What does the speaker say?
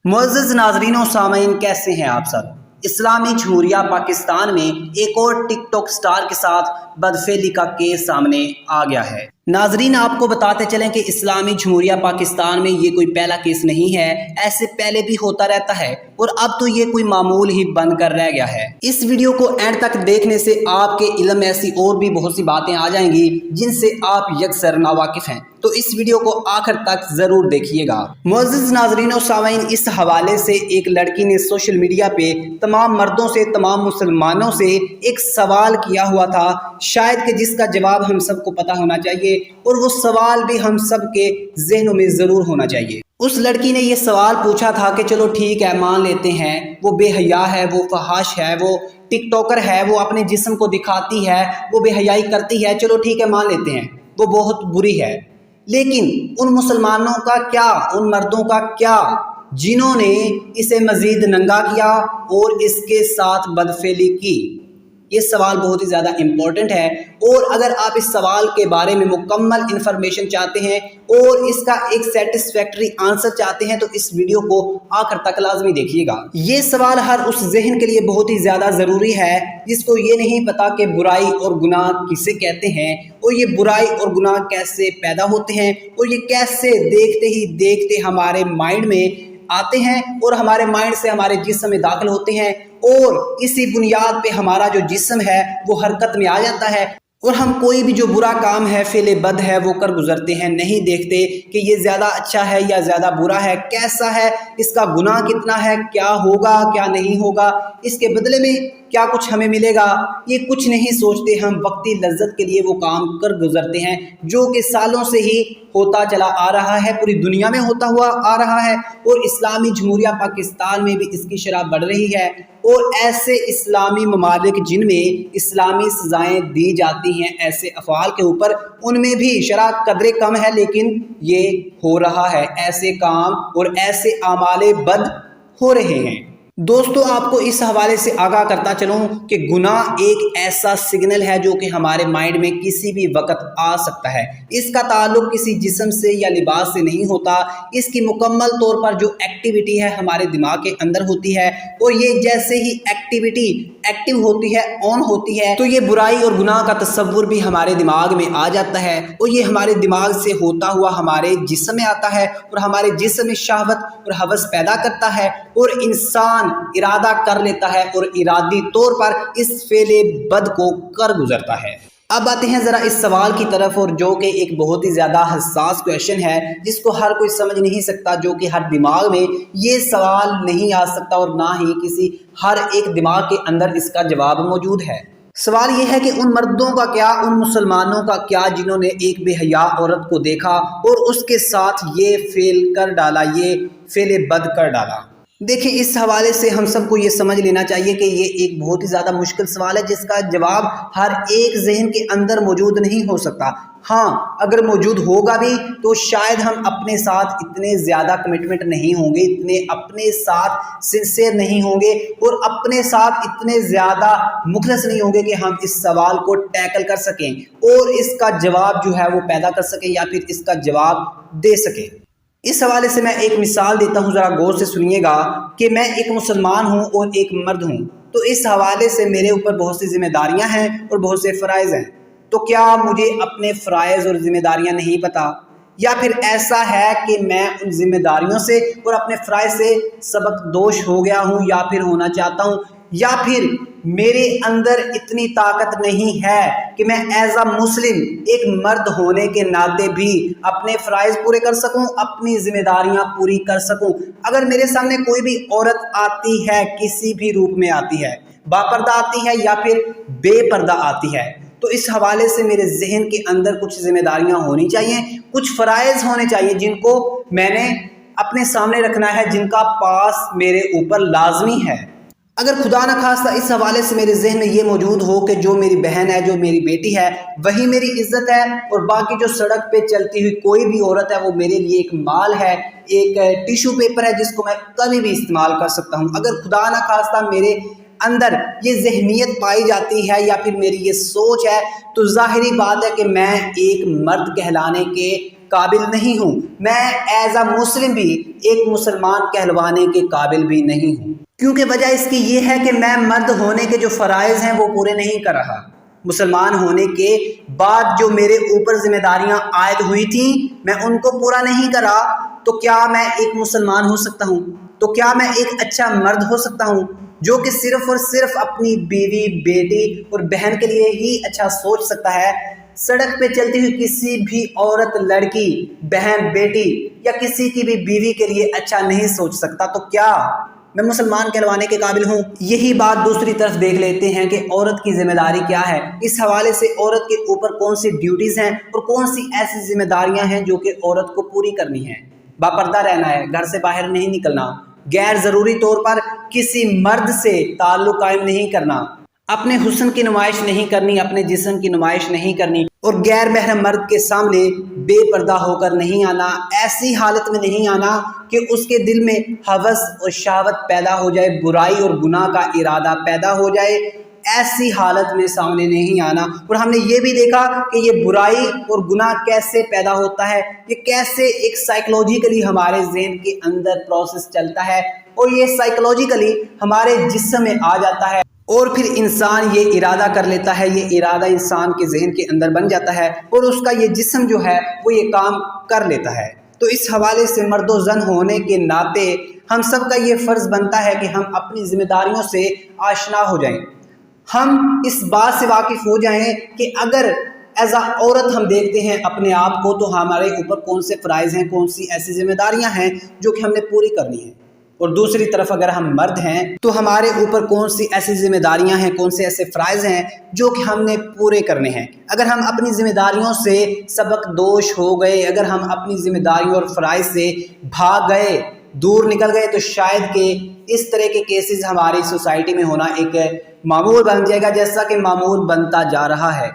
मुअज़्ज़ज़ नाज़रीन और सामईन, कैसे हैं आप सब। इस्लामी जमहूरिया पाकिस्तान में एक और टिकटॉक स्टार के साथ बदफेली का केस सामने आ गया है। नाजरीन, आपको बताते चलें कि इस्लामी जमहूरिया पाकिस्तान में ये कोई पहला केस नहीं है, ऐसे पहले भी होता रहता है और अब तो ये कोई मामूल ही बनकर रह गया है। इस वीडियो को एंड तक देखने से आपके इल्म में ऐसी और भी बहुत सी बातें आ जाएंगी जिनसे आप यकसर नावाकिफ हैं, तो इस वीडियो को आखिर तक जरूर देखिएगा। मुअज़्ज़ज़ नाज़रीन और सामईन, इस हवाले से एक लड़की ने सोशल मीडिया पे तमाम मर्दों से, तमाम मुसलमानों से एक सवाल किया हुआ था, शायद कि जिसका जवाब हम सबको पता होना चाहिए और वो सवाल भी हम सब के जहनों में ज़रूर होना चाहिए। उस लड़की ने ये सवाल पूछा था कि चलो ठीक है, मान लेते हैं वो बेहया है, वो फहाश है, वो टिकटॉकर है, वो अपने जिस्म को दिखाती है, वो बेहयाई करती है, चलो ठीक है मान लेते हैं वो बहुत बुरी है। लेकिन उन मुसलमानों का क्या, उन मर्दों का क्या जिन्होंने इसे मजीद नंगा किया और इसके साथ बदफेली की? ये सवाल बहुत ही ज़्यादा इम्पोर्टेंट है और अगर आप इस सवाल के बारे में मुकम्मल इन्फॉर्मेशन चाहते हैं और इसका एक सेटिस्फैक्ट्री आंसर चाहते हैं तो इस वीडियो को आखिर तक लाजमी देखिएगा। ये सवाल हर उस जहन के लिए बहुत ही ज़्यादा ज़रूरी है जिसको ये नहीं पता कि बुराई और गुनाह किसे कहते हैं और ये बुराई और गुनाह कैसे पैदा होते हैं और ये कैसे देखते ही देखते हमारे माइंड में आते हैं और हमारे माइंड से हमारे जिस्म में दाखिल होते हैं और इसी बुनियाद पे हमारा जो जिस्म है वो हरकत में आ जाता है और हम कोई भी जो बुरा काम है, फेले बद है, वो कर गुजरते हैं। नहीं देखते कि ये ज़्यादा अच्छा है या ज़्यादा बुरा है, कैसा है, इसका गुनाह कितना है, क्या होगा क्या नहीं होगा, इसके बदले में क्या कुछ हमें मिलेगा, ये कुछ नहीं सोचते। हम वक्ती लज्जत के लिए वो काम कर गुजरते हैं जो कि सालों से ही होता चला आ रहा है, पूरी दुनिया में होता हुआ आ रहा है और इस्लामी जमहूरिया पाकिस्तान में भी इसकी शरह बढ़ रही है। और ऐसे इस्लामी ममालिक जिनमें इस्लामी सजाएं दी जाती हैं ऐसे अफ़आल के ऊपर, उनमें भी शरह कदरे कम है, लेकिन ये हो रहा है, ऐसे काम और ऐसे आमाले बद हो रहे हैं। दोस्तों, आपको इस हवाले से आगाह करता चलूं कि गुनाह एक ऐसा सिग्नल है जो कि हमारे माइंड में किसी भी वक्त आ सकता है। इसका ताल्लुक किसी जिस्म से या लिबास से नहीं होता, इसकी मुकम्मल तौर पर जो एक्टिविटी है हमारे दिमाग के अंदर होती है और ये जैसे ही एक्टिविटी एक्टिव होती है, ऑन होती है, तो ये बुराई और गुनाह का तस्वुर भी हमारे दिमाग में आ जाता है और ये हमारे दिमाग से होता हुआ हमारे जिस्म में आता है और हमारे जिस्म में शहवत और हवस पैदा करता है और इंसान इरादा कर लेता है और इरादी तौर पर इस फेले बद को कर गुजरता है। अब आते हैं ज़रा इस सवाल की तरफ, और जो कि एक बहुत ही ज़्यादा हसास क्वेश्चन है जिसको हर कोई समझ नहीं सकता, जो कि हर दिमाग में ये सवाल नहीं आ सकता और ना ही किसी हर एक दिमाग के अंदर इसका जवाब मौजूद है। सवाल ये है कि उन मर्दों का क्या, उन मुसलमानों का क्या जिन्होंने एक बेहया औरत को देखा और उसके साथ ये फेल कर डाला, ये फेले बद कर डाला। देखिए, इस हवाले से हम सबको ये समझ लेना चाहिए कि ये एक बहुत ही ज़्यादा मुश्किल सवाल है जिसका जवाब हर एक जहन के अंदर मौजूद नहीं हो सकता। हाँ, अगर मौजूद होगा भी तो शायद हम अपने साथ इतने ज़्यादा कमिटमेंट नहीं होंगे, इतने अपने साथ सिंसियर नहीं होंगे और अपने साथ इतने ज़्यादा मुखलस नहीं होंगे कि हम इस सवाल को टैकल कर सकें और इसका जवाब जो है वो पैदा कर सकें या फिर इसका जवाब दे सकें। इस हवाले से मैं एक मिसाल देता हूँ, ज़रा गौर से सुनिएगा कि मैं एक मुसलमान हूँ और एक मर्द हूँ, तो इस हवाले से मेरे ऊपर बहुत सी जिम्मेदारियाँ हैं और बहुत से फ़राइज़ हैं। तो क्या मुझे अपने फ़राइज़ और ज़िम्मेदारियाँ नहीं पता, या फिर ऐसा है कि मैं उन जिम्मेदारियों से और अपने फ़राइज़ से सबकदोश हो गया हूँ या फिर होना चाहता हूँ, या फिर मेरे अंदर इतनी ताकत नहीं है कि मैं एज अ मुस्लिम एक मर्द होने के नाते भी अपने फ़राइज़ पूरे कर सकूं, अपनी जिम्मेदारियां पूरी कर सकूं। अगर मेरे सामने कोई भी औरत आती है, किसी भी रूप में आती है, बापर्दा आती है या फिर बेपर्दा आती है, तो इस हवाले से मेरे जहन के अंदर कुछ जिम्मेदारियां होनी चाहिए, कुछ फ़राइज़ होने चाहिए जिनको मैंने अपने सामने रखना है, जिनका पास मेरे ऊपर लाजमी है। अगर खुदा न खास्ता इस हवाले से मेरे जहन में ये मौजूद हो कि जो मेरी बहन है, जो मेरी बेटी है, वही मेरी इज्जत है और बाकी जो सड़क पे चलती हुई कोई भी औरत है वो मेरे लिए एक माल है, एक टिश्यू पेपर है जिसको मैं कभी भी इस्तेमाल कर सकता हूँ। अगर खुदा न खास्ता मेरे अंदर ये जहनीत पाई जाती है या फिर मेरी ये सोच है, तो ज़ाहिरी बात है कि मैं एक मर्द कहलाने के قابل نہیں ہوں، میں ایز اے مسلم بھی ایک مسلمان کہلوانے کے قابل بھی نہیں ہوں، کیونکہ وجہ اس کی یہ ہے کہ میں مرد ہونے کے جو فرائض ہیں وہ پورے نہیں کر رہا۔ مسلمان ہونے کے بعد جو میرے اوپر ذمہ داریاں عائد ہوئی تھیں میں ان کو پورا نہیں کرا، تو کیا میں ایک مسلمان ہو سکتا ہوں؟ تو کیا میں ایک اچھا مرد ہو سکتا ہوں جو کہ صرف اور صرف اپنی بیوی، بیٹی اور بہن کے لیے ہی اچھا سوچ سکتا ہے؟ سڑک پہ چلتی ہوئی کسی بھی عورت، لڑکی، بہن، بیٹی یا کسی کی بھی بیوی کے لیے اچھا نہیں سوچ سکتا، تو کیا میں مسلمان کہلوانے کے قابل ہوں؟ یہی بات دوسری طرف دیکھ لیتے ہیں کہ عورت کی ذمہ داری کیا ہے۔ اس حوالے سے عورت کے اوپر کون سی ڈیوٹیز ہیں اور کون سی ایسی ذمہ داریاں ہیں جو کہ عورت کو پوری کرنی ہیں۔ باپردہ رہنا ہے، گھر سے باہر نہیں نکلنا، غیر ضروری طور پر کسی مرد سے تعلق قائم نہیں کرنا، اپنے حسن کی نمائش نہیں کرنی، اپنے جسم کی نمائش نہیں کرنی، اور غیر محرم مرد کے سامنے بے پردہ ہو کر نہیں آنا، ایسی حالت میں نہیں آنا کہ اس کے دل میں ہوس اور شہوت پیدا ہو جائے، برائی اور گناہ کا ارادہ پیدا ہو جائے، ایسی حالت میں سامنے نہیں آنا۔ اور ہم نے یہ بھی دیکھا کہ یہ برائی اور گناہ کیسے پیدا ہوتا ہے، یہ کیسے ایک سائیکولوجیکلی ہمارے ذہن کے اندر پروسیس چلتا ہے، اور یہ سائیکولوجیکلی ہمارے جسم میں آ جاتا ہے، اور پھر انسان یہ ارادہ کر لیتا ہے، یہ ارادہ انسان کے ذہن کے اندر بن جاتا ہے، اور اس کا یہ جسم جو ہے وہ یہ کام کر لیتا ہے۔ تو اس حوالے سے مرد و زن ہونے کے ناطے ہم سب کا یہ فرض بنتا ہے کہ ہم اپنی ذمہ داریوں سے آشنا ہو جائیں، ہم اس بات سے واقف ہو جائیں کہ اگر ایز اے عورت ہم دیکھتے ہیں اپنے آپ کو تو ہمارے اوپر کون سے فرائض ہیں، کون سی ایسی ذمہ داریاں ہیں جو کہ ہم نے پوری کرنی ہیں، اور دوسری طرف اگر ہم مرد ہیں تو ہمارے اوپر کون سی ایسی ذمہ داریاں ہیں، کون سے ایسے فرائض ہیں جو کہ ہم نے پورے کرنے ہیں۔ اگر ہم اپنی ذمہ داریوں سے سبق دوش ہو گئے، اگر ہم اپنی ذمہ داریوں اور فرائض سے بھاگ گئے، دور نکل گئے، تو شاید کہ اس طرح کے کیسز ہماری سوسائٹی میں ہونا ایک معمول بن جائے گا، جیسا کہ معمول بنتا جا رہا ہے۔